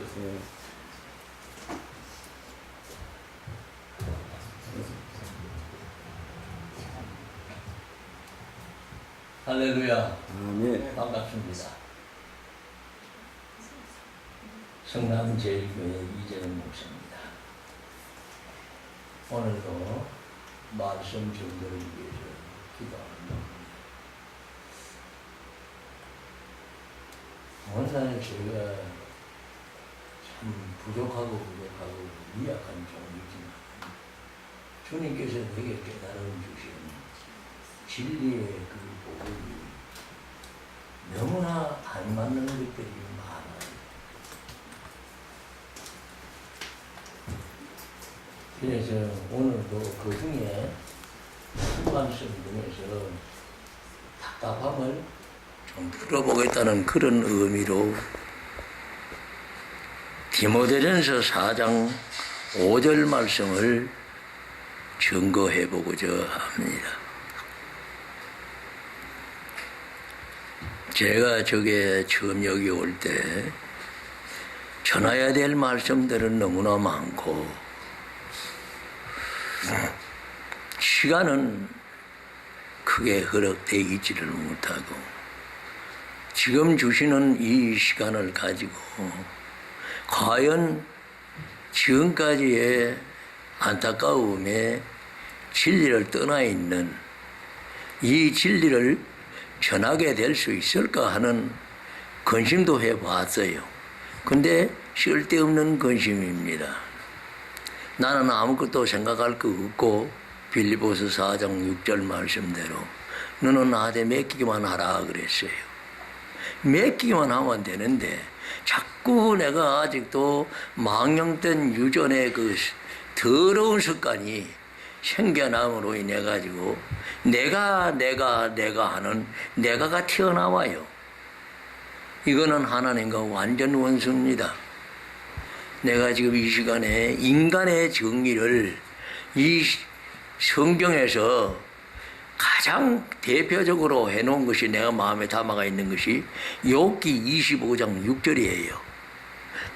예. 할렐루야. 아멘. 반갑습니다. 성남제일교회 이재영 목사입니다. 오늘도 말씀 전도를 위해서 기도합니다. 오늘날 제가 참 부족하고 미약한 종이지만 주님께서 내게 깨달음 주신 진리의 그 복음이 너무나 안 맞는 것들이 많아요. 그래서 오늘도 그 중에 한 말씀 중에서 답답함을 좀 풀어보겠다는 그런 의미로 디모데전서 4장 5절 말씀을 증거해보고자 합니다. 제가 저게 처음 여기 올 때 전해야 될 말씀들은 너무나 많고 시간은 크게 허락되어 있지를 못하고 지금 주시는 이 시간을 가지고 과연 지금까지의 안타까움에 진리를 떠나 있는 이 진리를 전하게 될 수 있을까 하는 근심도 해봤어요. 근데 쓸데없는 근심입니다. 나는 아무것도 생각할 거 없고 빌립보서 4장 6절 말씀대로 너는 나한테 맡기기만 하라 그랬어요. 맡기기만 하면 되는데 자꾸 내가 아직도 망령된 유전의 그 더러운 습관이 생겨남으로 인해 가지고 내가 하는 내가가 튀어나와요. 이거는 하나님과 완전 원수입니다. 내가 지금 이 시간에 인간의 정의를 이 성경에서 가장 대표적으로 해놓은 것이 내가 마음에 담아가 있는 것이 욥기 25장 6절이에요.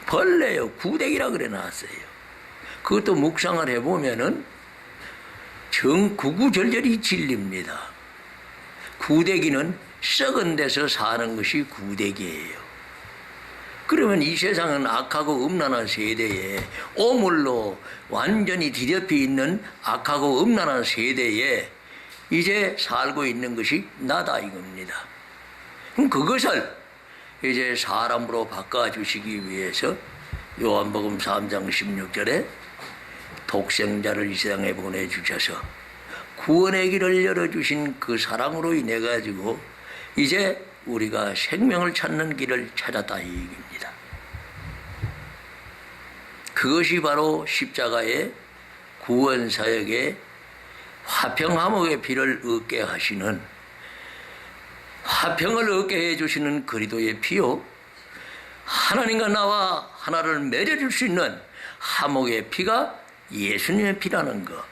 벌레요 구데기라 그래 놨어요. 그것도 묵상을 해보면은 구구절절이 진리입니다. 구데기는 썩은 데서 사는 것이 구데기예요. 그러면 이 세상은 악하고 음란한 세대에 오물로 완전히 뒤덮여 있는 악하고 음란한 세대에 이제 살고 있는 것이 나다 이겁니다. 그럼 그것을 이제 사람으로 바꿔주시기 위해서 요한복음 3장 16절에 독생자를 이 세상에 보내주셔서 구원의 길을 열어주신 그 사랑으로 인해 가지고 이제 우리가 생명을 찾는 길을 찾았다 이 얘기입니다. 그것이 바로 십자가의 구원사역의 화평화목의 피를 얻게 하시는 화평을 얻게 해주시는 그리스도의 피요 하나님과 나와 하나를 맺어줄 수 있는 화목의 피가 예수님의 피라는 것.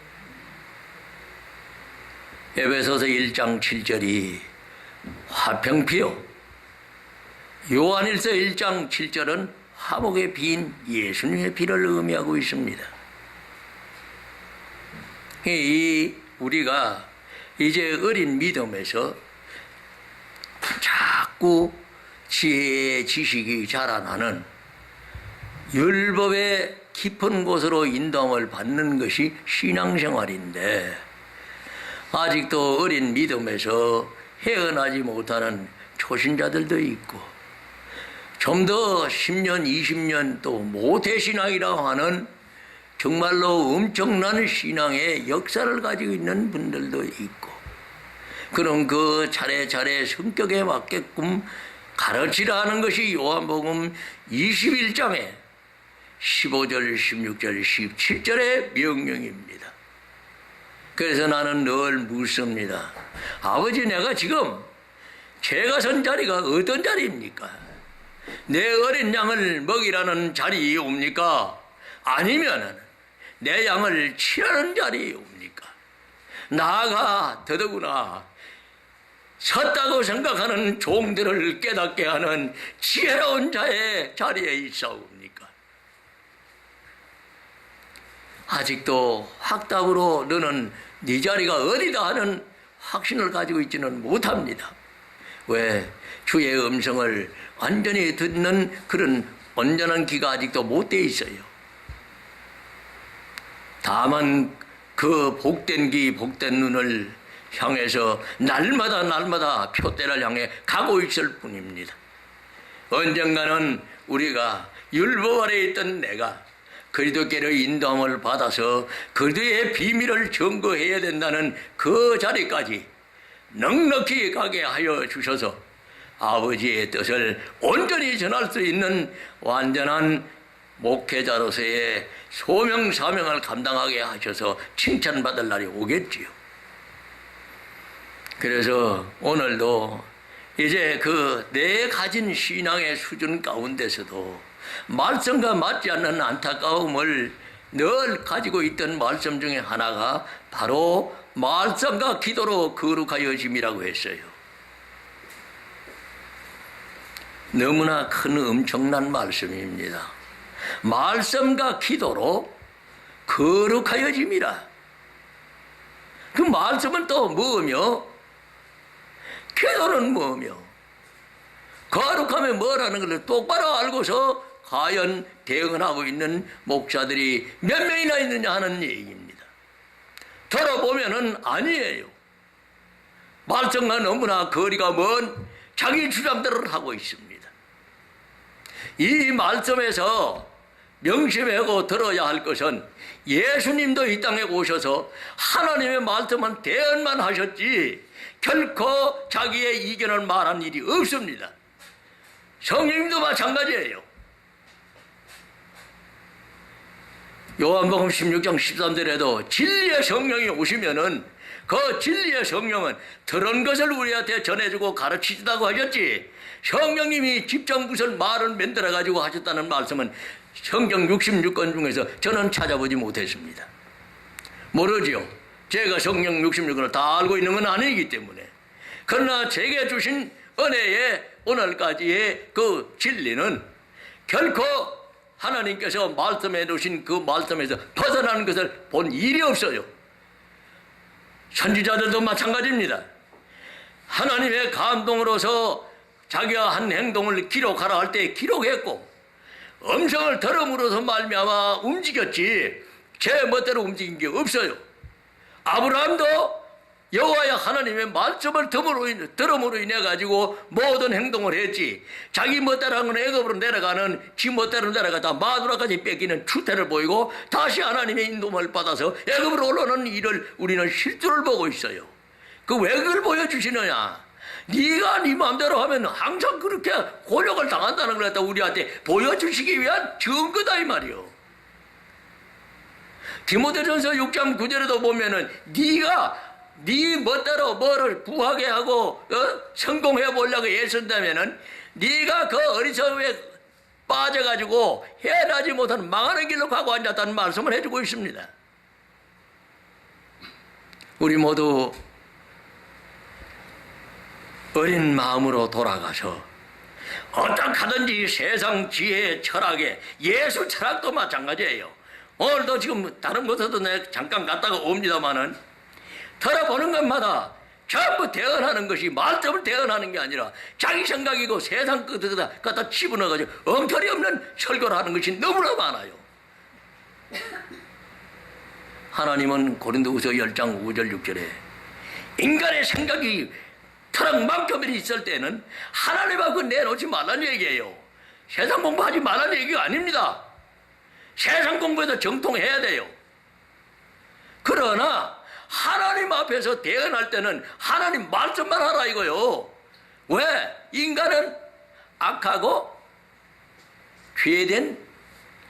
에베소서 1장 7절이 화평피요 요한일서 1장 7절은 화목의 피인 예수님의 피를 의미하고 있습니다. 우리가 이제 어린 믿음에서 자꾸 지혜의 지식이 자라나는 율법의 깊은 곳으로 인도함을 받는 것이 신앙생활인데 아직도 어린 믿음에서 헤어나지 못하는 초신자들도 있고 좀 더 10년, 20년 또 모태신앙이라고 하는 정말로 엄청난 신앙의 역사를 가지고 있는 분들도 있고 그럼 그 차례차례 성격에 맞게끔 가르치라 하는 것이 요한복음 21장에 15절, 16절, 17절의 명령입니다. 그래서 나는 늘 묻습니다. 아버지 내가 지금 제가 선 자리가 어떤 자리입니까? 내 어린 양을 먹이라는 자리옵니까? 아니면 내 양을 치라는 자리옵니까? 나아가 더더구나 섰다고 생각하는 종들을 깨닫게 하는 지혜로운 자의 자리에 있사옵니까? 아직도 확답으로 너는 네 자리가 어디다 하는 확신을 가지고 있지는 못합니다. 왜? 주의 음성을 완전히 듣는 그런 온전한 귀가 아직도 못 돼 있어요. 다만 그 복된 귀, 복된 눈을 향해서 날마다 표대를 향해 가고 있을 뿐입니다. 언젠가는 우리가 율법 아래 있던 내가 그리스도께의 인도함을 받아서 그리스도의 비밀을 증거해야 된다는 그 자리까지 넉넉히 가게 하여 주셔서 아버지의 뜻을 온전히 전할 수 있는 완전한 목회자로서의 소명 사명을 감당하게 하셔서 칭찬받을 날이 오겠지요. 그래서 오늘도 이제 그 내 가진 신앙의 수준 가운데서도 말씀과 맞지 않는 안타까움을 늘 가지고 있던 말씀 중에 하나가 바로 말씀과 기도로 거룩하여짐이라고 했어요. 너무나 큰 엄청난 말씀입니다. 말씀과 기도로 거룩하여짐이라. 그 말씀은 또 뭐며 기도는 뭐며 거룩하면 뭐라는 걸 똑바로 알고서 과연 대응하고 있는 목사들이 몇 명이나 있느냐 하는 얘기입니다. 들어보면은 아니에요. 말씀과 너무나 거리가 먼 자기 주장대로 하고 있습니다. 이 말씀에서 명심하고 들어야 할 것은 예수님도 이 땅에 오셔서 하나님의 말씀은 대언만 하셨지 결코 자기의 이견을 말한 일이 없습니다. 성령님도 마찬가지예요. 요한복음 16장 13절에도 진리의 성령이 오시면은 그 진리의 성령은 들은 것을 우리한테 전해주고 가르치시다고 하셨지, 성령님이 직접 무슨 말을 만들어가지고 하셨다는 말씀은 성경 66권 중에서 저는 찾아보지 못했습니다. 모르죠. 제가 성경 66권을 다 알고 있는 건 아니기 때문에. 그러나 제게 주신 은혜의 오늘까지의 그 진리는 결코 하나님께서 말씀해 두신 그 말씀에서 벗어나는 것을 본 일이 없어요. 선지자들도 마찬가지입니다. 하나님의 감동으로서 자기가 한 행동을 기록하라 할 때 기록했고, 음성을 들음으로서 말미암아 움직였지 제 멋대로 움직인 게 없어요. 아브라함도 여호와의 하나님의 말씀을 들음으로 인해 가지고 모든 행동을 했지, 자기 멋대로 한 건 애굽으로 내려가는, 지 멋대로 내려가다 마누라까지 뺏기는 추태를 보이고 다시 하나님의 인도를 받아서 애굽으로 올라오는 일을 우리는 실수를 보고 있어요. 그 왜 그걸 보여주시느냐? 네가 네 마음대로 하면 항상 그렇게 곤욕을 당한다는 걸 갖다 우리한테 보여주시기 위한 증거다 이 말이요. 디모데전서 6장 9절에도 보면은 네가 네 멋대로 뭐를 구하게 하고 성공해 보려고 애쓴다면은 네가 그 어리석음에 빠져가지고 해나지 못하는 망하는 길로 가고 앉았다는 말씀을 해주고 있습니다. 우리 모두 어린 마음으로 돌아가서 어떡하든지 세상 지혜 철학에, 예수 철학도 마찬가지예요. 오늘도 지금 다른 곳에도 내가 잠깐 갔다가 옵니다마는 들어보는 것마다 전부 대언하는 것이 말씀을 대언하는 게 아니라 자기 생각이고 세상 끝에다 갖다 집어넣어가지고 엉터리 없는 설교를 하는 것이 너무나 많아요. 하나님은 고린도후서 10장 5절 6절에 인간의 생각이 트럭만큼이 있을 때는 하나님하고 내놓지 말라는 얘기예요. 세상 공부하지 말라는 얘기가 아닙니다. 세상 공부에도 정통해야 돼요. 그러나 하나님 앞에서 대언할 때는 하나님 말씀만 하라 이거요. 왜? 인간은 악하고 죄된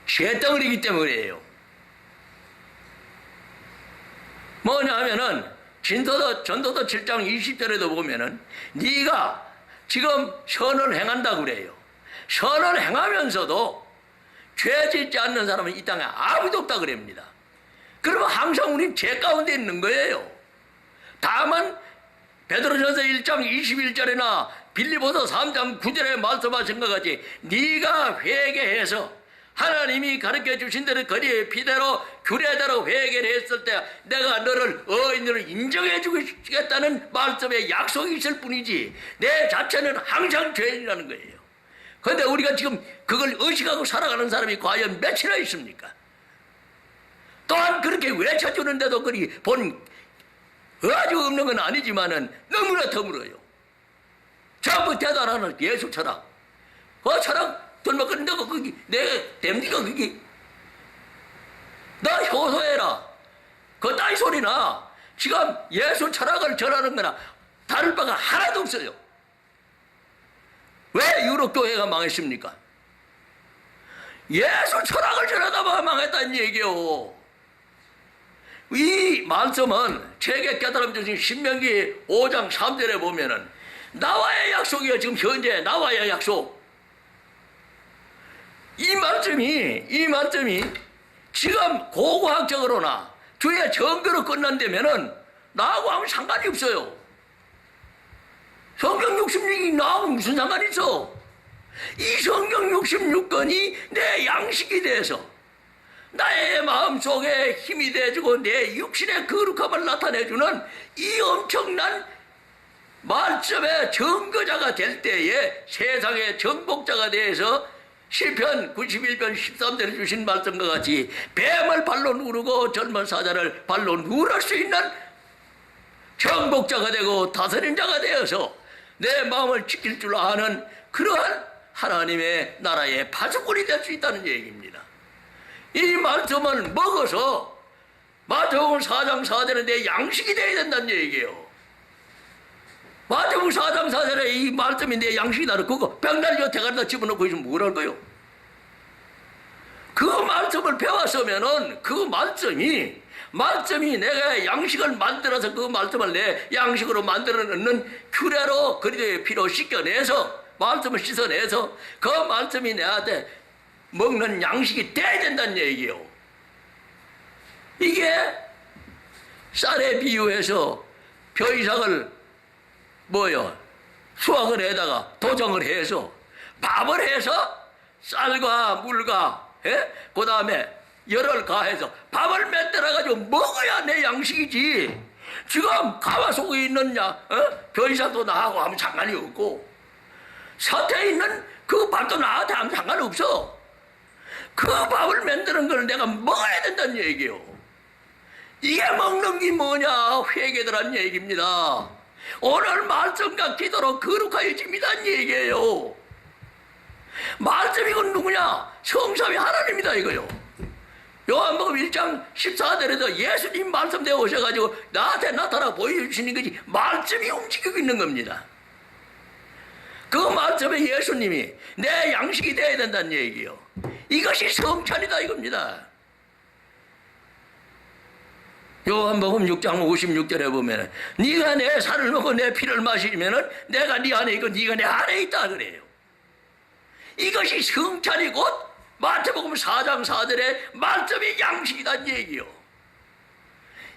죄덩어리이기 때문이에요. 뭐냐 하면은 전도서 7장 20절에도 보면은 네가 지금 선을 행한다고 그래요. 선을 행하면서도 죄 짓지 않는 사람은 이 땅에 아무도 없다 그럽니다. 그러면 항상 우린 죄 가운데 있는 거예요. 다만 베드로전서 1장 21절이나 빌립보서 3장 9절에 말씀하신 것 같이 네가 회개해서 하나님이 가르쳐 주신 대로 거리의 피대로 규례대로 회개를 했을 때 내가 너를 의인으로 인정해 주겠다는 말씀에 약속이 있을 뿐이지 내 자체는 항상 죄인이라는 거예요. 그런데 우리가 지금 그걸 의식하고 살아가는 사람이 과연 몇이나 있습니까? 또한 그렇게 외쳐주는데도 그리 본 아주 없는 건 아니지만은 너무나 드물어요. 전부 대단한 예수 철학. 그 철학 들먹거린다고 그게 내 됩니까 그게? 나 효소해라. 그 따위 소리나 지금 예수 철학을 전하는 거나 다를 바가 하나도 없어요. 왜 유럽교회가 망했습니까? 예수 철학을 전하다가 망했다는 얘기요. 이 말씀은 책의 깨달음 주신 신명기 5장 3절에 보면은 나와의 약속이요. 지금 현재 나와의 약속. 이 말씀이 지금 고고학적으로나 주의 증거로 끝난다면은 나하고 아무 상관이 없어요. 성경 66이 나하고 무슨 상관이 있어? 이 성경 66권이 내 양식이 돼서 나의 마음속에 힘이 돼주고 내 육신의 거룩함을 나타내주는 이 엄청난 말씀의 증거자가 될 때에 세상의 정복자가 돼서 시편 91편 13절에 주신 말씀과 같이 뱀을 발로 누르고 젊은 사자를 발로 누를 수 있는 정복자가 되고 다스린 자가 되어서 내 마음을 지킬 줄 아는 그러한 하나님의 나라의 파수꾼이 될 수 있다는 얘기입니다. 이 말씀을 먹어서 마태복음 4장 4절에 내 양식이 되어야 된다는 얘기예요. 마태복음 4장 4절에 이 말씀이 내 양식이다. 그거 병날려 대가리다 집어넣고 있으면 뭘 할 거요? 그 말씀을 배웠으면은 그 말씀이 내가 양식을 만들어서 그 말씀을 내 양식으로 만들어 놓는 규례로 그리도의 피로 씻겨내서 말씀을 씻어내서 그 말씀이 내한테 먹는 양식이 돼야 된다는 얘기예요. 이게 쌀에 비유해서 벼이삭을 수확을 해다가 도정을 해서 밥을 해서 쌀과 물과 그 다음에 열을 가해서 밥을 만들어가지고 먹어야 내 양식이지. 지금 가마속에 있는 벼이삭도 나하고 아무 상관이 없고 사태에 있는 그 밥도 나한테 아무 상관없어. 그 밥을 만드는 걸 내가 먹어야 된다는 얘기예요. 이게 먹는 게 뭐냐? 회개더란 얘기입니다. 오늘 말씀과 기도로 거룩하여집니다는 얘기예요. 말씀이 건 누구냐? 성삼위 하나님이다 이거요. 요한복음 1장 14절에도 예수님 말씀되어 오셔가지고 나한테 나타나 보여주시는 것이 말씀이 움직이고 있는 겁니다. 그 말씀에 예수님이 내 양식이 되어야 된다는 얘기예요. 이것이 성찬이다 이겁니다. 요한복음 6장 56절에 보면 네가 내 살을 먹고 내 피를 마시면은 내가 네 안에 있고 네가 내 안에 있다 그래요. 이것이 성찬이 곧 마태복음 4장 4절에 말씀이 양식이란 얘기요.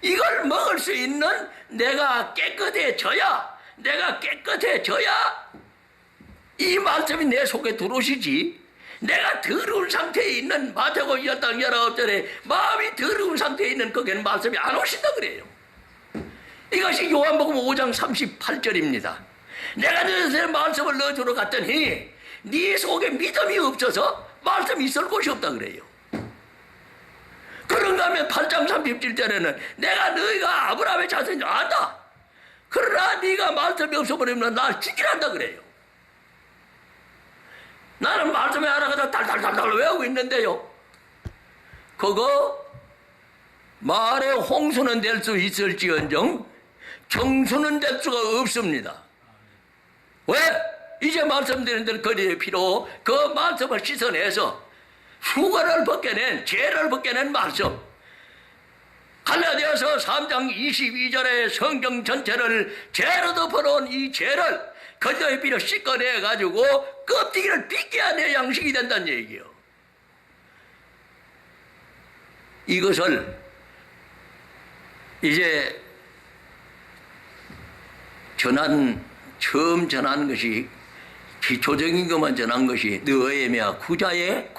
이걸 먹을 수 있는 내가 깨끗해져야 이 말씀이 내 속에 들어오시지. 내가 더러운 상태에 있는 마태복음 10장 19절에 마음이 더러운 상태에 있는 거기에는 말씀이 안 오신다 그래요. 이것이 요한복음 5장 38절입니다. 내가 너의 말씀을 넣어주러 갔더니 네 속에 믿음이 없어서 말씀이 있을 곳이 없다 그래요. 그런가 하면 8장 37절에는 내가 너희가 아브라함의 자손인 줄 안다. 그러나 네가 말씀이 없어버리면 날 죽이란다 그래요. 나는 말씀에 하나가 달달달달 외우고 있는데요. 그거 말에 홍수는 될 수 있을지언정 정수는 될 수가 없습니다. 왜? 이제 말씀드린 대로 거리의 피로 그 말씀을 씻어내서 수고를 벗겨낸 죄를 벗겨낸 말씀. 갈라디아서 3장 22절의 성경 전체를 죄로 덮어놓은 이 죄를 거리의 피로 씻어내가지고 껍데기를 빗겨야 내 양식이 된다는 얘기예요. 이것을 이제 처음 전한 것이 기초적인 것만 전한 것이 느헤미야 9장에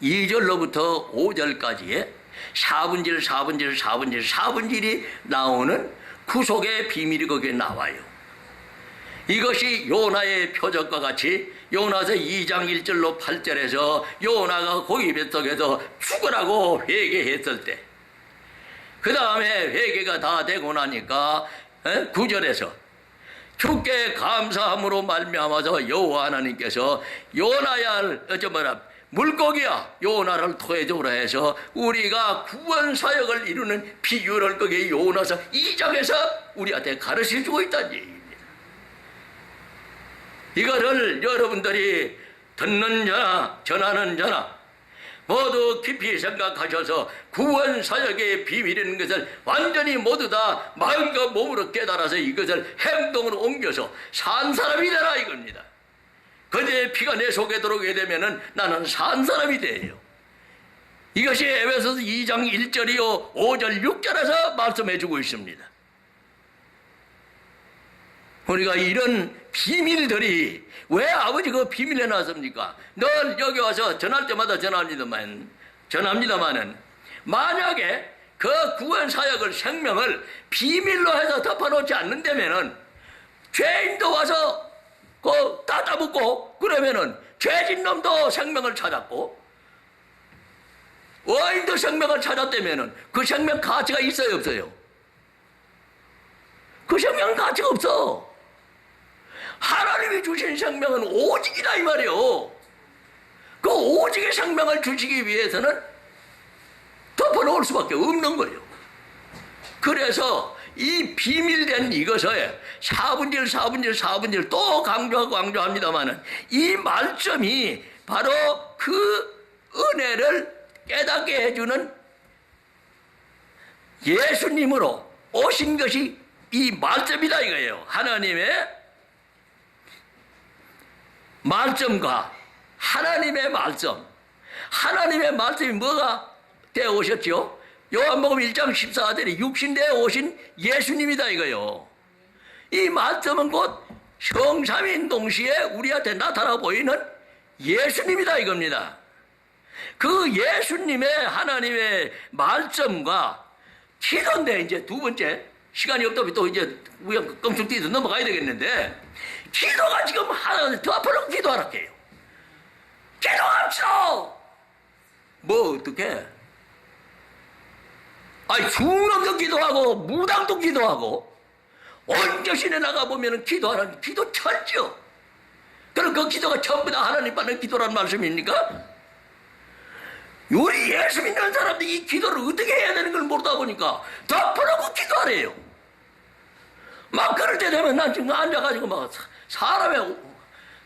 2절로부터 5절까지의 4분질, 4분질, 4분질, 4분질이 나오는 구속의 비밀이 거기에 나와요. 이것이 요나의 표적과 같이 요나서 2장 1절로 8절에서 요나가 고기 뱃속에서 죽으라고 회개했을 때, 그 다음에 회개가 다 되고 나니까 9절에서 주께 감사함으로 말미암아서 여호와 하나님께서 요나야 물고기야 요나를 토해주라 해서 우리가 구원 사역을 이루는 비유를 거기에 요나서 2장에서 우리한테 가르쳐주고 있다는 얘기입니다. 이거를 여러분들이 듣는 자나 전하는 자나 모두 깊이 생각하셔서 구원 사역의 비밀이라는 것을 완전히 모두 다 마음과 몸으로 깨달아서 이것을 행동으로 옮겨서 산 사람이 되라 이겁니다. 그대의 피가 내 속에 들어오게 되면은 나는 산 사람이 돼요. 이것이 에베소서 2장 1절이요 5절 6절에서 말씀해 주고 있습니다. 우리가 이런 비밀들이 왜 아버지 그 비밀 해놨습니까? 늘 여기 와서 전할 때마다 전합니다만은 만약에 그 구원 사역을 생명을 비밀로 해서 덮어놓지 않는다면은 죄인도 와서 그 따다붙고 그러면은 죄진 놈도 생명을 찾았고 어인도 생명을 찾았다면은 그 생명 가치가 있어요 없어요? 그 생명은 가치가 없어. 하나님이 주신 생명은 오직이다 이 말이요. 그 오직의 생명을 주시기 위해서는 덮어놓을 수밖에 없는 거예요. 그래서 이 비밀된 이것을 4분질 또 강조합니다만은 이 말씀이 바로 그 은혜를 깨닫게 해주는 예수님으로 오신 것이 이 말씀이다 이거예요. 하나님의 말씀과 하나님의 말씀이 뭐가 되어 오셨죠? 요한복음 1장 14절에 육신 되어 오신 예수님이다 이거요. 이 말씀은 곧 성삼인 동시에 우리한테 나타나 보이는 예수님이다 이겁니다. 그 예수님의 하나님의 말씀과 기도인데 이제 두 번째 시간이 없다 보니 또 이제 우리가 껑충 뛰어서 넘어가야 되겠는데 기도가 지금 하나 더 앞으로 기도하라고 해요. 기도합시다. 뭐 어떻게? 아니 중앙도 기도하고 무당도 기도하고 온교신에 나가보면 기도하는 기도 천지요. 그럼 그 기도가 전부 다 하나님 받는 기도란 말씀입니까? 우리 예수 믿는 사람들이 이 기도를 어떻게 해야 되는 걸 모르다 보니까 덮어놓고 기도하래요. 막 그럴 때 되면 난 지금 앉아가지고 막 사람의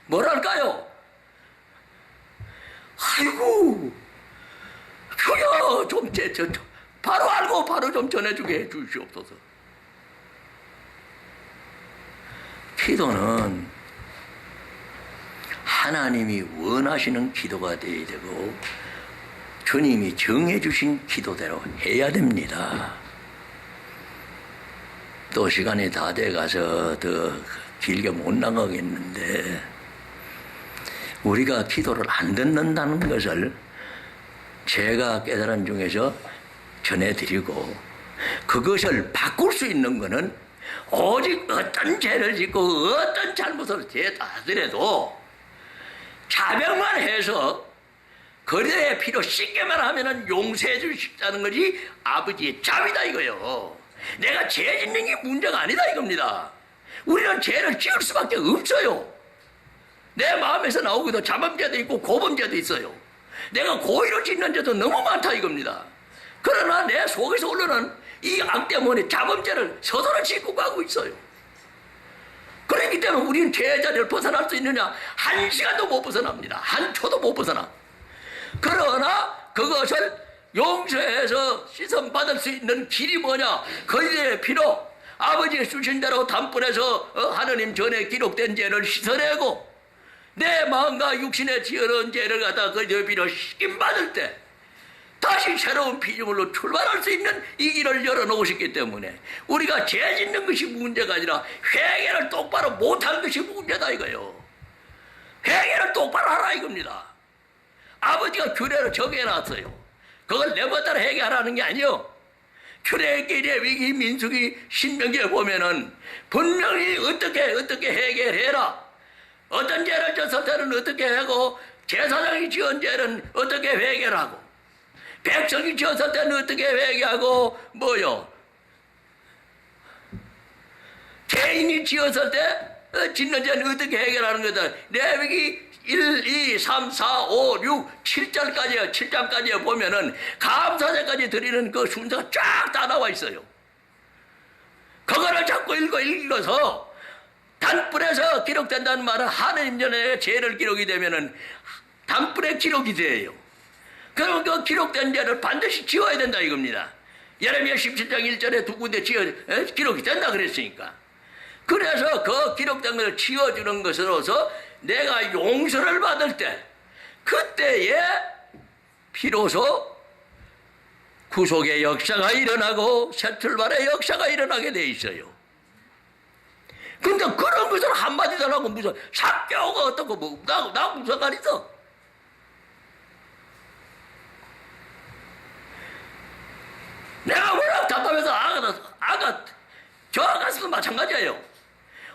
뭐랄까요? 아이고 주여 좀 바로 알고 바로 좀 전해주게 해 주시옵소서. 기도는 하나님이 원하시는 기도가 되어야 되고 주님이 정해주신 기도대로 해야 됩니다. 또 시간이 다 돼가서 더 길게 못 나가겠는데 우리가 기도를 안 듣는다는 것을 제가 깨달은 중에서 전해드리고 그것을 바꿀 수 있는 것은 오직 어떤 죄를 짓고 어떤 잘못을 했다 하더라도 자백만 해서 그대의 피로 씻게만 하면 용서해 주시다는 것이 아버지의 답이다 이거요. 내가 죄 짓는 게 문제가 아니다 이겁니다. 우리는 죄를 지을 수밖에 없어요. 내 마음에서 나오기도 자범죄도 있고 고범죄도 있어요. 내가 고의로 짓는 죄도 너무 많다 이겁니다. 그러나 내 속에서 올라오는 이 악 때문에 자범죄를 서서히 짓고 가고 있어요. 그렇기 때문에 우리는 죄의 자리를 벗어날 수 있느냐? 한 시간도 못 벗어납니다. 한 초도 못 벗어나. 그러나 그것을 용서해서 씻음받을 수 있는 길이 뭐냐? 그의 피로 아버지의 주신 대로 단번에서 하느님 전에 기록된 죄를 씻어내고 내 마음과 육신에 지어놓은 죄를 갖다 그의 피로 씻김받을 때 다시 새로운 피조물로 출발할 수 있는 이 길을 열어놓으셨기 때문에 우리가 죄 짓는 것이 문제가 아니라 회개를 똑바로 못한 것이 문제다 이거요. 회개를 똑바로 하라 이겁니다. 아버지가 규례로 정해놨어요. 그걸 내 멋대로 해결하라는 게 아니요. 규례끼리의 위기 민수기 신명기에 보면은 분명히 어떻게 해결해라. 어떤 죄를 졌을 때는 어떻게 하고, 제사장이 지은 죄는 어떻게 해결하고, 백성이 지었을 때는 어떻게 회개하고, 개인이 지었을 때 짓는 죄는 어떻게 해결하는 거다. 레위기 1, 2, 3, 4, 5, 6, 7절까지요. 7장까지 보면은 감사제까지 드리는 그 순서가 쫙 다 나와 있어요. 그거를 자꾸 읽어서 단뿔에서 기록된다는 말은 하느님 전에 죄를 기록이 되면은 단뿔에 기록이 돼요. 그럼 그 기록된 죄를 반드시 지워야 된다 이겁니다. 예레미야 17장 1절에 두 군데 기록이 된다 그랬으니까. 그래서 그 기록된 것을 지워주는 것으로서 내가 용서를 받을 때, 그때에 비로소 구속의 역사가 일어나고 새 출발의 역사가 일어나게 돼 있어요. 근데 그런 것을 한마디도 안 하고 무슨 사교가 어떻고 나 무슨 상관 있어? 내가 워낙 답답해서 아가 저 가서도 마찬가지예요.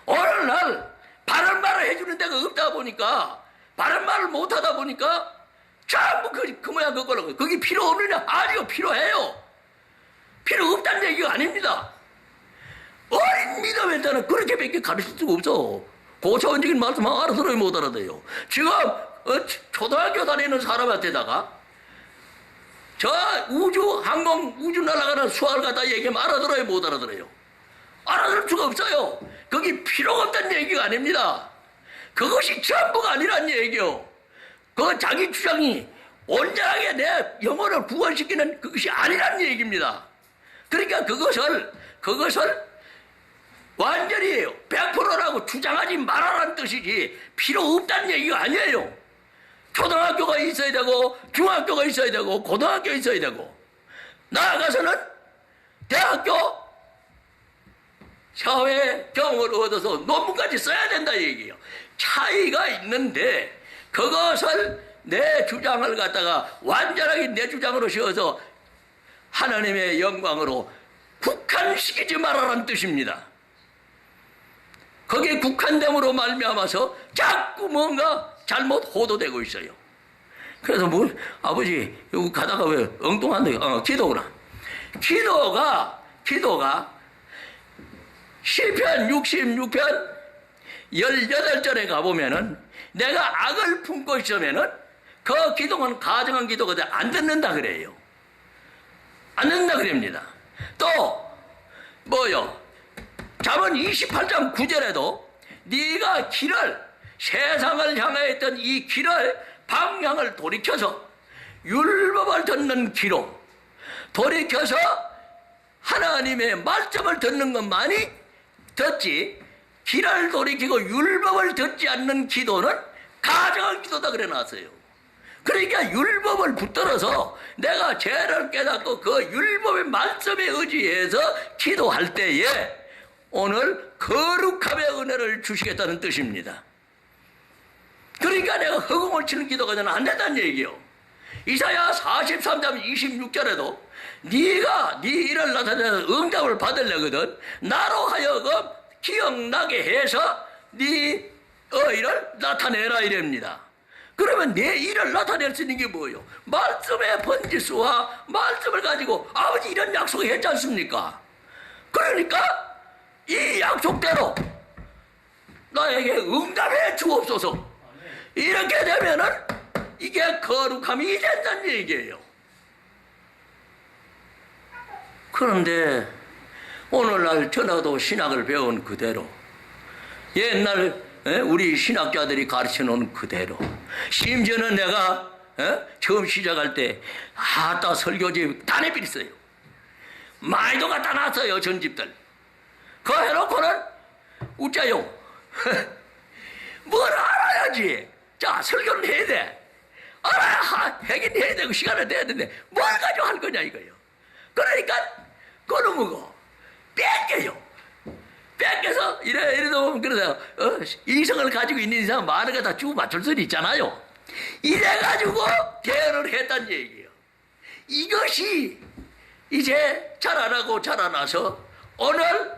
어느 날 바른 말을 해주는 데가 없다 보니까, 바른 말을 못하다 보니까 전부 그 모양 그걸로. 그게 필요 없느냐? 아니요, 필요해요. 필요 없다는 얘기가 아닙니다. 어린 믿음에서는 그렇게밖에 가르칠 수가 없어. 고차원적인 말씀 알아들어야 못 알아들어요. 지금 초등학교 다니는 사람한테다가 저 항공 우주 날아가는 수학을 갖다 얘기하면 알아들어야 못 알아들어요. 알아들을 수가 없어요. 그게 필요가 없다는 얘기가 아닙니다. 그것이 전부가 아니란 얘기요. 그 자기 주장이 온전하게 내 영혼을 구원시키는 그것이 아니란 얘기입니다. 그러니까 그것을 완전히 100%라고 주장하지 말아라는 뜻이지 필요 없다는 얘기가 아니에요. 초등학교가 있어야 되고 중학교가 있어야 되고 고등학교 있어야 되고, 나아가서는 대학교 사회 경험을 얻어서 논문까지 써야 된다 얘기예요. 차이가 있는데 그것을 내 주장을 갖다가 완전하게 내 주장으로 씌워서 하나님의 영광으로 국한시키지 말아라는 뜻입니다. 거기에 국한됨으로 말미암아서 자꾸 뭔가 잘못 호도되고 있어요. 그래서 아버지 여기 가다가 왜 엉뚱한데 기도구나. 기도가 시편 66편 18절에 가보면은 내가 악을 품고 있으면은 그 기도는 가정한 기도가 안 듣는다 그래요. 안 듣는다 그럽니다. 또 잠언 28장 9절에도 네가 세상을 향해 있던 이 길을 방향을 돌이켜서 율법을 듣는 기로 돌이켜서 하나님의 말씀을 듣는 것만이 듣지, 길을 돌이키고 율법을 듣지 않는 기도는 가정한 기도다 그래 놨어요. 그러니까 율법을 붙들어서 내가 죄를 깨닫고 그 율법의 말씀에 의지해서 기도할 때에 오늘 거룩함의 은혜를 주시겠다는 뜻입니다. 그러니까 내가 허공을 치는 기도가 저는 안 된다는 얘기요. 이사야 43장 26절에도 네가 네 일을 나타내서 응답을 받으려거든 나로 하여금 기억나게 해서 네 일을 나타내라 이랍니다. 그러면 내 일을 나타낼 수 있는 게 뭐예요? 말씀의 번지수와 말씀을 가지고 아버지 이런 약속을 했지 않습니까? 그러니까 이 약속대로 나에게 응답해 주옵소서. 이렇게 되면은 이게 거룩함이 된다는 얘기예요. 그런데 오늘날 저나도 신학을 배운 그대로, 옛날 우리 신학자들이 가르쳐놓은 그대로, 심지어는 내가 처음 시작할 때 아따 설교집 단회비 있어요. 많이도 갖다 놨어요. 전집들 그거 해놓고는 웃자요. 뭘 알아야지. 자, 설교를 해야 돼. 알아야 하긴 해야 되고 시간을 내야 되는데 뭘 가지고 할 거냐 이거예요. 그러니까 그놈 뭐고 뺏겨서 이래도 보면 그러다 이성을 가지고 있는 이상 많은 거 다 주고 맞출 수는 있잖아요. 이래가지고 대언을 했단 얘기예요. 이것이 이제 자라나고 자라나서 오늘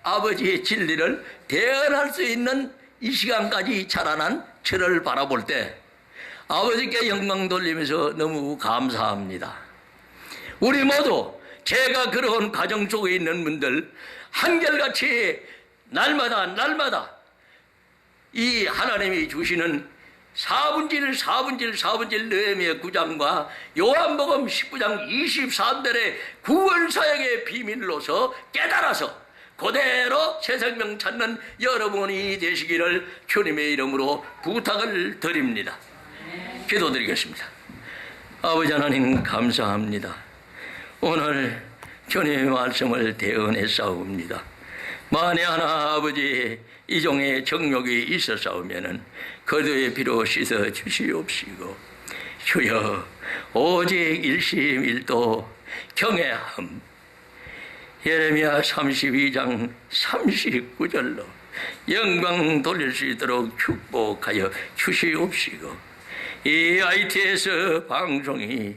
아버지의 진리를 대언할 수 있는 이 시간까지 자라난 저를 바라볼 때 아버지께 영광 돌리면서 너무 감사합니다. 우리 모두 제가 그런 가정 속에 있는 분들 한결같이 날마다 이 하나님이 주시는 4분질 느헤미야 9장과 요한복음 19장 23절의 구원 사역의 비밀로서 깨달아서 그대로 새 생명 찾는 여러분이 되시기를 주님의 이름으로 부탁을 드립니다. 기도드리겠습니다. 아버지 하나님 감사합니다. 오늘 주님의 말씀을 대언했사옵니다. 만에 하나 아버지 이종의 정욕이 있었사오면은 거두의 피로 씻어 주시옵시고 주여 오직 일심일도 경외함 예레미야 32장 39절로 영광 돌릴 수 있도록 축복하여 주시옵시고 이 ITS 방송이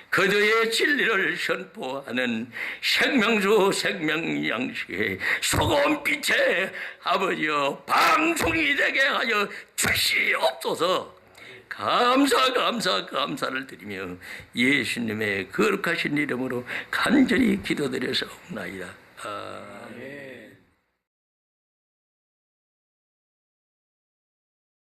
그들의 진리를 선포하는 생명수 생명양식의 소금빛의 아버지여 방송이 되게 하여 주시옵소서. 감사를 드리며 예수님의 거룩하신 이름으로 간절히 기도드려서옵나이다. 아멘.